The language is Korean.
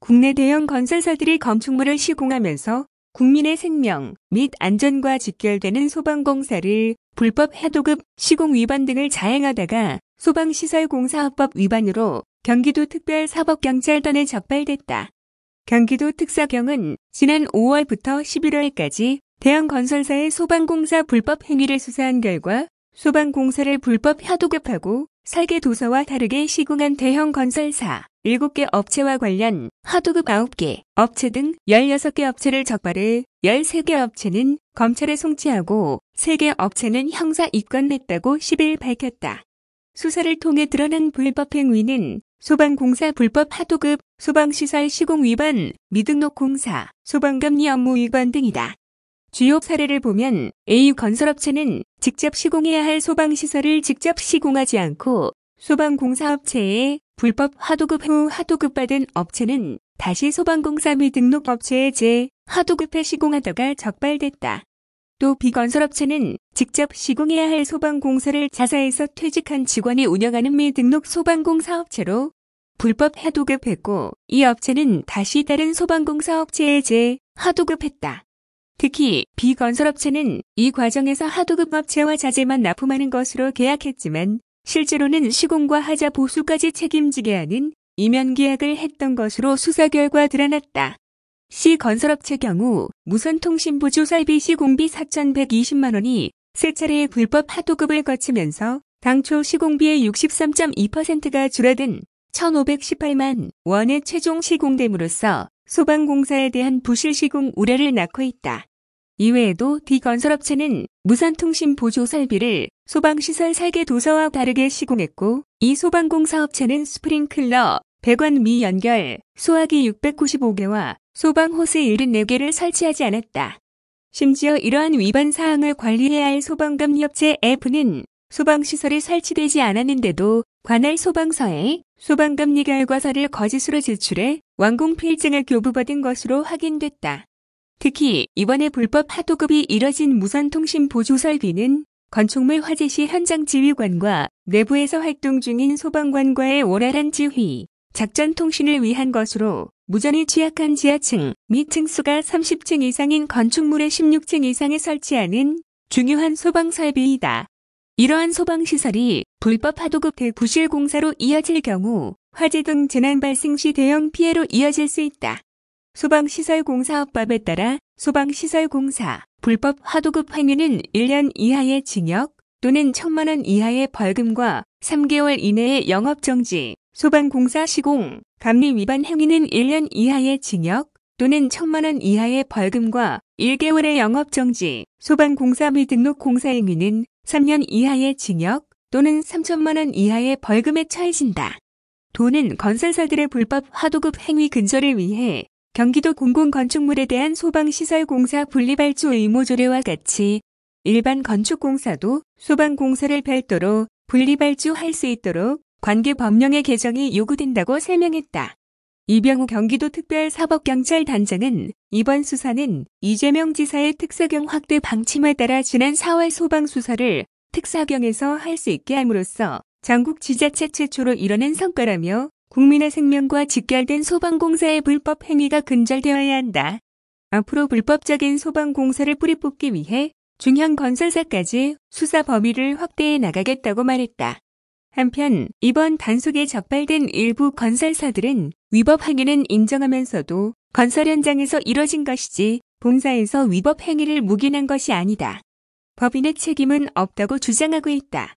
국내 대형 건설사들이 건축물을 시공하면서 국민의 생명 및 안전과 직결되는 소방공사를 불법 하도급 시공 위반 등을 자행하다가 소방시설공사업법 위반으로 경기도 특별사법경찰단에 적발됐다. 경기도 특사경은 지난 5월부터 11월까지 대형 건설사의 소방공사 불법 행위를 수사한 결과 소방공사를 불법 하도급하고 설계 도서와 다르게 시공한 대형 건설사 7개 업체와 관련 하도급 9개 업체 등 16개 업체를 적발해 13개 업체는 검찰에 송치하고 3개 업체는 형사 입건했다고 10일 밝혔다. 수사를 통해 드러난 불법 행위는 소방공사 불법 하도급, 소방시설 시공 위반, 미등록 공사, 소방감리 업무 위반 등이다. 주요 사례를 보면 A건설업체는 직접 시공해야 할 소방시설을 직접 시공하지 않고 소방공사업체에 불법 하도급 후 하도급받은 업체는 다시 소방공사 미등록 업체에 하도급해 시공하다가 적발됐다. 또 B건설업체는 직접 시공해야 할 소방공사를 자사에서 퇴직한 직원이 운영하는 미등록 소방공사업체로 불법 하도급했고 이 업체는 다시 다른 소방공사업체에 하도급했다. 특히 B건설업체는 이 과정에서 하도급 업체와 자재만 납품하는 것으로 계약했지만 실제로는 시공과 하자 보수까지 책임지게 하는 이면계약을 했던 것으로 수사 결과 드러났다. C건설업체 경우 무선통신보조 설비 시공비 4,120만 원이 세 차례의 불법 하도급을 거치면서 당초 시공비의 63.2%가 줄어든 1,518만 원의 최종 시공됨으로써 소방공사에 대한 부실 시공 우려를 낳고 있다. 이외에도 D건설업체는 무선통신 보조 설비를 소방시설 설계 도서와 다르게 시공했고 이 소방공사업체는 스프링클러, 배관 미연결, 소화기 695개와 소방호스 74개를 설치하지 않았다. 심지어 이러한 위반 사항을 관리해야 할 소방감리업체 F는 소방시설이 설치되지 않았는데도 관할 소방서에 소방감리 결과서를 거짓으로 제출해 완공필증을 교부받은 것으로 확인됐다. 특히 이번에 불법 하도급이 이뤄진 무선통신 보조 설비는 건축물 화재 시 현장 지휘관과 내부에서 활동 중인 소방관과의 원활한 지휘, 작전 통신을 위한 것으로 무전이 취약한 지하층 및 층수가 30층 이상인 건축물의 16층 이상에 설치하는 중요한 소방 설비이다. 이러한 소방시설이 불법 하도급 대부실 공사로 이어질 경우 화재 등 재난 발생 시 대형 피해로 이어질 수 있다. 소방시설공사업법에 따라 소방시설공사 불법 하도급 행위는 1년 이하의 징역 또는 1,000만 원 이하의 벌금과 3개월 이내의 영업정지, 소방공사 시공, 감리 위반 행위는 1년 이하의 징역 또는 1,000만 원 이하의 벌금과 1개월의 영업정지, 소방공사 미등록 공사 행위는 3년 이하의 징역 또는 3,000만 원 이하의 벌금에 처해진다. 도는 건설사들의 불법 하도급 행위 근절을 위해 경기도 공공건축물에 대한 소방시설공사 분리발주 의무 조례와 같이 일반 건축공사도 소방공사를 별도로 분리발주할 수 있도록 관계 법령의 개정이 요구된다고 설명했다. 이병우 경기도 특별사법경찰단장은 이번 수사는 이재명 지사의 특사경 확대 방침에 따라 지난 4월 소방수사를 특사경에서 할 수 있게 함으로써 전국 지자체 최초로 이뤄낸 성과라며 국민의 생명과 직결된 소방공사의 불법 행위가 근절되어야 한다. 앞으로 불법적인 소방공사를 뿌리 뽑기 위해 중형 건설사까지 수사 범위를 확대해 나가겠다고 말했다. 한편 이번 단속에 적발된 일부 건설사들은 위법 행위는 인정하면서도 건설 현장에서 이뤄진 것이지 본사에서 위법 행위를 묵인한 것이 아니다. 법인의 책임은 없다고 주장하고 있다.